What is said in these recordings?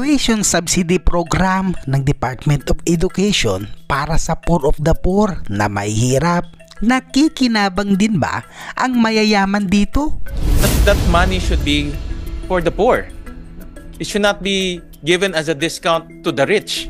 Tuition Subsidy Program ng Department of Education para sa poor of the poor na mahihirap. Nakikinabang din ba ang mayayaman dito? That money should be for the poor. It should not be given as a discount to the rich.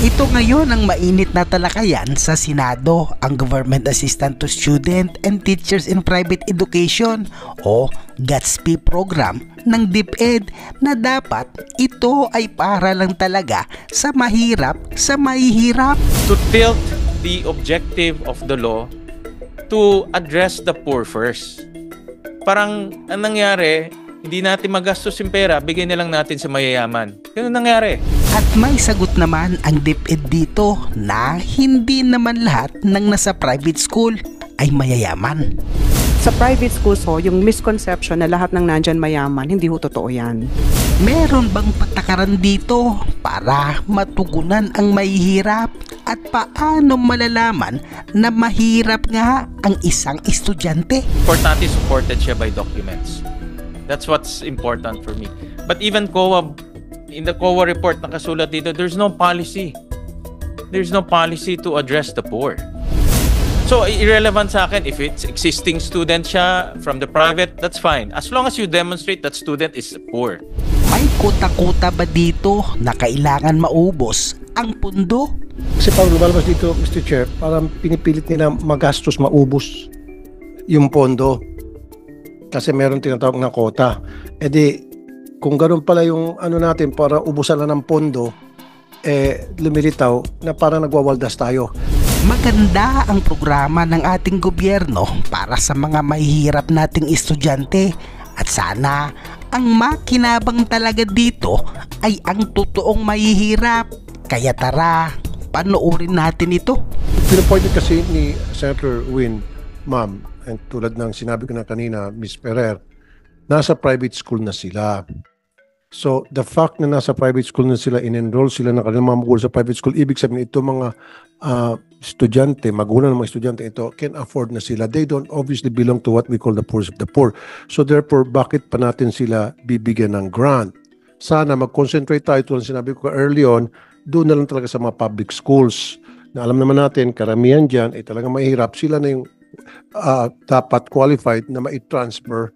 Ito ngayon ang mainit na talakayan sa Senado, ang Government Assistant to Student and Teachers in Private Education o GATSP program ng DepEd na dapat ito ay para lang talaga sa mahirap sa mahihirap. To tilt the objective of the law to address the poor first. Parang ang nangyari, hindi natin magastos yung pera, bigay na lang natin sa mayayaman. Ganun nangyari. At may sagot naman ang DepEd dito na hindi naman lahat ng nasa private school ay mayayaman. Sa private schools ho, yung misconception na lahat ng nandyan mayaman, hindi ho totoo yan. Meron bang patakaran dito para matugunan ang mahihirap? At paano malalaman na mahirap nga ang isang estudyante? Importante supported siya by documents. That's what's important for me. But even COA, in the COA report nakasulat dito, there's no policy. There's no policy to address the poor. So, irrelevant sa akin if it's existing student siya from the private, that's fine. As long as you demonstrate that student is poor. May kuta-kuta ba dito na kailangan maubos ang pundo? Kasi parang lumalabas dito, Mr. Chair, parang pinipilit nila magastos, maubos yung pondo. Kasi meron tinatawag na quota. E di, kung ganoon pala yung ano natin para ubusan lang ng pondo, lumilitaw na parang nagwawaldas tayo. Maganda ang programa ng ating gobyerno para sa mga mahihirap nating estudyante at sana ang makinabang talaga dito ay ang totoong mahihirap. Kaya tara, panoorin natin ito. Pinapoint kasi ni Senator Win, ma'am, and tulad ng sinabi ko na kanina, Ms. Ferrer, nasa private school na sila. So, the fact na nasa private school na sila, in-enroll sila ng kanilang mga magulang sa private school, ibig sabihin ito mga estudyante, magulang ng mga estudyante ito, can afford na sila. They don't obviously belong to what we call the poorest of the poor. So, therefore, bakit pa natin sila bibigyan ng grant? Sana mag-concentrate tayo, tulad sinabi ko early on, doon na lang talaga sa mga public schools. Na alam naman natin, karamihan dyan ay talagang mahirap. Sila na yung dapat qualified na ma-transfer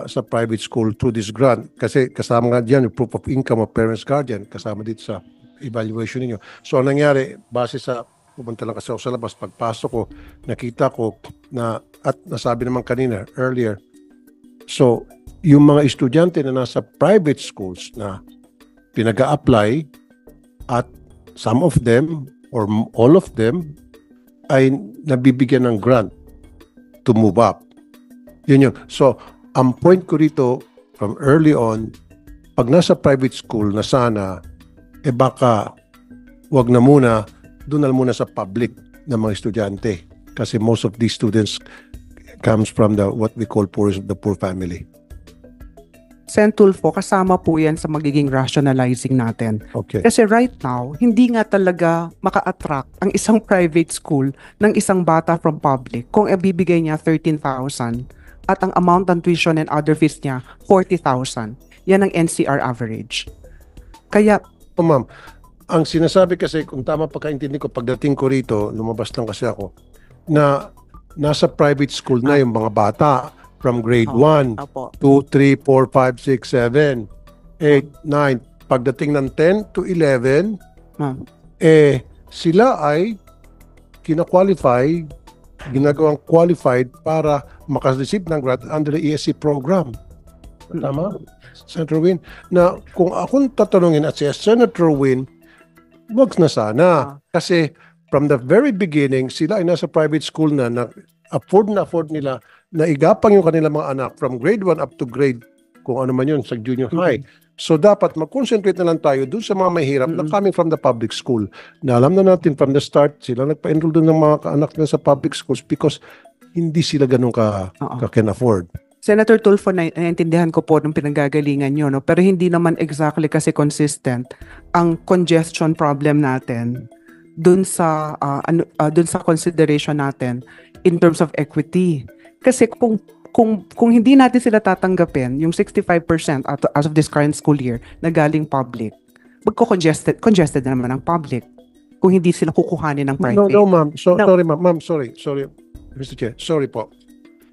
sa private school through this grant. Kasi kasama nga dyan yung proof of income of parents guardian, kasama dito sa evaluation ninyo. So, ang nangyari, base sa, pumunta lang kasi ako sa labas, pagpasok ko, nakita ko na, at nasabi naman kanina, earlier, so, yung mga estudyante na nasa private schools na pinag-a-apply at some of them or all of them ay nabibigyan ng grant to move up. Yun yun. So, ang point ko rito from early on, pag nasa private school na sana, baka wag na muna, doon na muna sa public na mga estudyante. Kasi most of these students comes from the what we call poorest of the poor family. Sen Tulfo, kasama po yan sa magiging rationalizing natin. Okay. Kasi right now, hindi nga talaga maka-attract ang isang private school ng isang bata from public kung ibibigay niya 13,000 at ang amount ng tuition and other fees niya 40,000. Yan ang NCR average. Kaya, Ma'am, ang sinasabi kasi, kung tama pagkaintindi ko, pagdating ko rito, lumabas lang kasi ako, na nasa private school na yung mga bata from grade 1, 2, 3, 4, 5, 6, 7, 8, 9. Pagdating ng 10 to 11, sila ay kina-qualify, ginagawang qualified para makareceive ng grant under the ESC program. Tama? Senator Win, na kung akong tatanungin at si Senator Win, wag na sana. Kasi from the very beginning, sila ay nasa private school na afford nila na igapang yung kanilang mga anak from grade 1 up to grade, kung ano man yun, sa junior high. So dapat mag-concentrate na lang tayo doon sa mga mahirap na coming from the public school. Na alam na natin from the start, sila nagpa-enroll doon ng mga anak nila sa public schools because hindi sila ganun can afford. Senator Tulfo, naiintindihan ko po ng pinanggagalingan nyo, no? Pero hindi naman exactly kasi consistent ang congestion problem natin dun sa consideration natin in terms of equity. Kasi kung hindi natin sila tatanggapin, yung 65% as of this current school year na galing public, congested na naman ang public kung hindi sila kukuhanin ng private. No, ma'am. No. Sorry, ma'am. Ma'am, sorry. Mr. Chair, sorry po.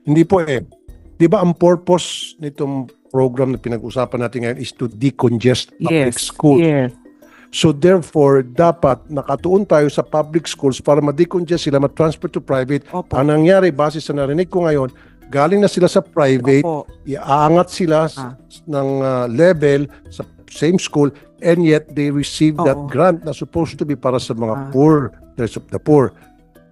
Hindi po eh. Di ba ang purpose nitong program na pinag-usapan natin ngayon is to decongest public schools? Yes. So therefore, dapat nakatuon tayo sa public schools para ma-decongest sila, ma-transfer to private. Opo. Ang nangyari, base sa narinig ko ngayon, galing na sila sa private, Opo. iaangat sila ng level sa same school, and yet they receive that Oo. grant na supposed to be para sa mga poor, the rest of the poor.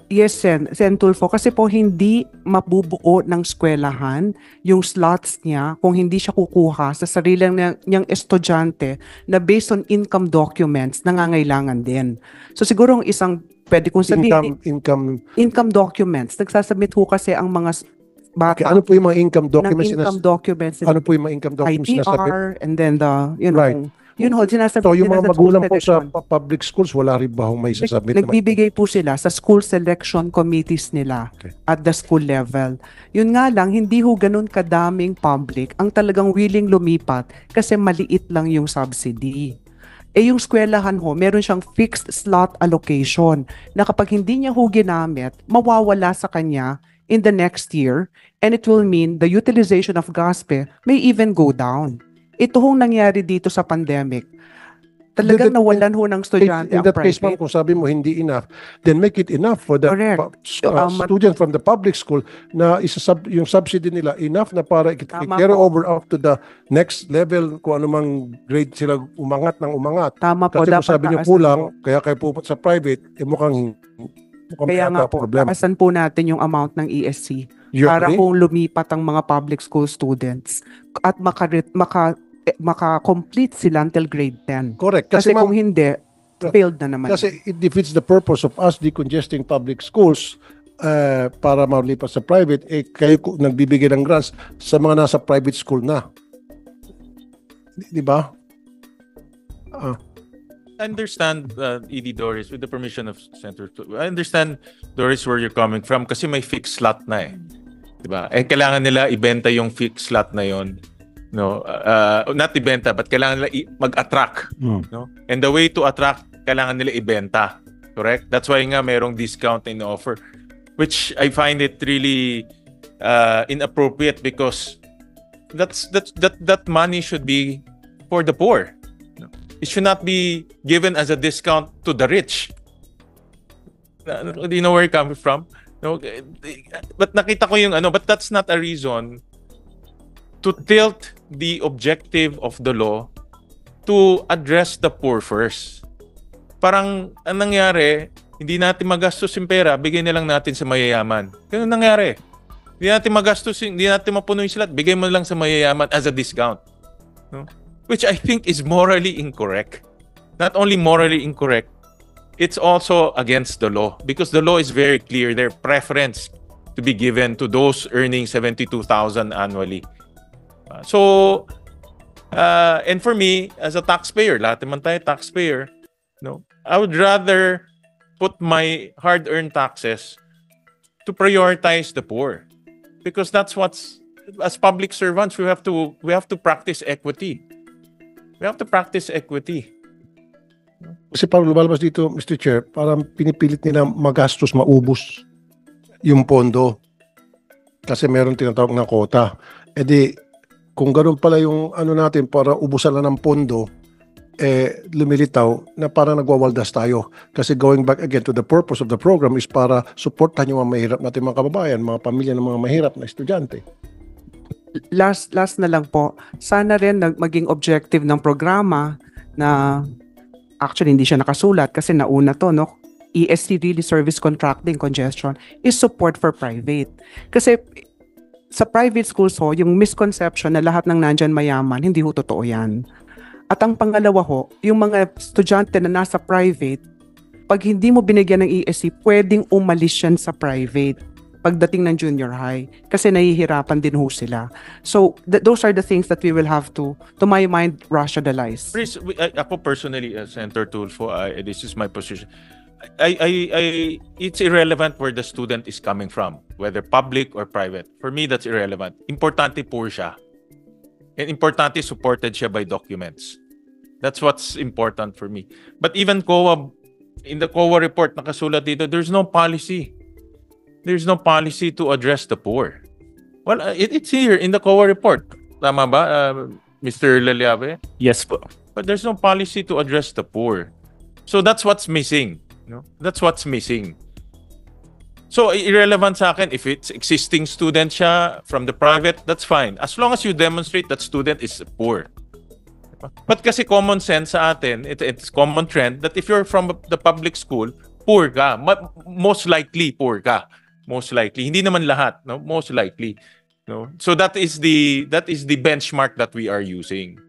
Yes, Sen Tulfo. Kasi po hindi mabubuo ng eskwelahan yung slots niya kung hindi siya kukuha sa sariling niyang estudyante na based on income documents nangangailangan din. So siguro ang isang pwede kong sabihin, income documents. Nagsasubmit ho kasi ang mga bata Okay, ano po yung mga income ng documents? income documents. Ano po yung mga income documents na sabi? ITR and then Right. yun ho, sinasabi So yung nila mga sa school magulang po sa selection. public schools, wala rin ba may sasabit? Nagbibigay po sila sa school selection committees nila Okay. at the school level. Yun nga lang, hindi ho ganun kadaming public ang talagang willing lumipat kasi maliit lang yung subsidy. Yung eskwelahan ho, meron siyang fixed slot allocation na kapag hindi niya ho ginamit, mawawala sa kanya in the next year, and it will mean the utilization of GASPE may even go down. Ito hong nangyari dito sa pandemic. Talagang nawalan ho ng estudyante In ang that case, ma'am, private. kung sabi mo hindi enough, then make it enough for the Correct. students from the public school na yung subsidy nila enough na para Tama carry po. over up to the next level kung anumang grade sila umangat ng umangat. Tama po, Kasi kung dapat sabi niyo taasan kulang, po. kaya kayo pupunta sa private, mukhang may Kaya nga ata po, problema. taasan po natin yung amount ng ESC You para agree? kung lumipat ang mga public school students at maka-complete sila until grade 10. Correct. Kasi Kasi, kung ma'am, hindi, failed na naman. kasi it defeats the purpose of us decongesting public schools para malipas sa private, kayo nagbibigay ng grants sa mga nasa private school na. Di ba? I understand, ED Doris, with the permission of Senator I understand, Doris, where you're coming from kasi may fixed slot na eh. Diba? Kailangan nila ibenta yung fixed slot na yon. No, not ibenta, but kailangan nila mag-attract. No? And the way to attract, kailangan nila ibenta. Correct? That's why nga mayroong discount in offer. Which I find it really inappropriate because that money should be for the poor. It should not be given as a discount to the rich. Do you know where you're coming from? No, but nakita ko yung but that's not a reason to tilt the objective of the law to address the poor first. Parang ang nangyari, hindi natin magastos yung pera, bigay na lang natin sa mayayaman. Ganun nangyari. Hindi natin magastos, hindi natin mapuno yung slot, bigay mo lang sa mayayaman as a discount. No? Which I think is morally incorrect. Not only morally incorrect, it's also against the law because the law is very clear. Their preference to be given to those earning 72,000 annually. And for me, as a taxpayer, lahat naman tayo taxpayer, no, I would rather put my hard-earned taxes to prioritize the poor because that's what's as public servants we have to practice equity. We have to practice equity. Kasi parang lumalabas dito, Mr. Chair, parang pinipilit nila magastos, maubos yung pondo. Kasi meron tinatawag na quota. E di, kung ganun pala yung natin para ubusan lang ng pondo, lumilitaw na parang nagwawaldas tayo. Kasi going back again to the purpose of the program is para supportan yung mga mahirap natin mga kababayan, mga pamilya ng mga mahirap na estudyante. Last na lang po, sana rin maging objective ng programa na actually hindi siya nakasulat kasi nauna to, no? ESC really service contracting congestion is support for private. Kasi sa private schools ho, yung misconception na lahat ng nandyan mayaman, hindi ho totoo yan. At ang pangalawa ho, yung mga estudyante na nasa private, pag hindi mo binigyan ng ESC, pwedeng umalis yan sa private pagdating ng junior high kasi nahihirapan din ho sila. So those are the things that we will have to my mind rationalize. Please, ako personally, Senator Tulfo, this is my position. It's irrelevant where the student is coming from, whether public or private. For me, that's irrelevant. Importante poor siya. And importante supported siya by documents. That's what's important for me. But even COA, in the COA report, nakasulat dito, there's no policy. There's no policy to address the poor. Well, it's here in the COA report. Tama ba, Mr. Laliabe? Yes po. But there's no policy to address the poor. So that's what's missing. That's what's missing. So irrelevant sa akin if it's existing student siya from the private, that's fine. As long as you demonstrate that student is poor. But kasi common sense sa atin, it's common trend that if you're from the public school, poor ka. Most likely poor ka. Most likely. Hindi naman lahat, no? Most likely. No? So that is the benchmark that we are using.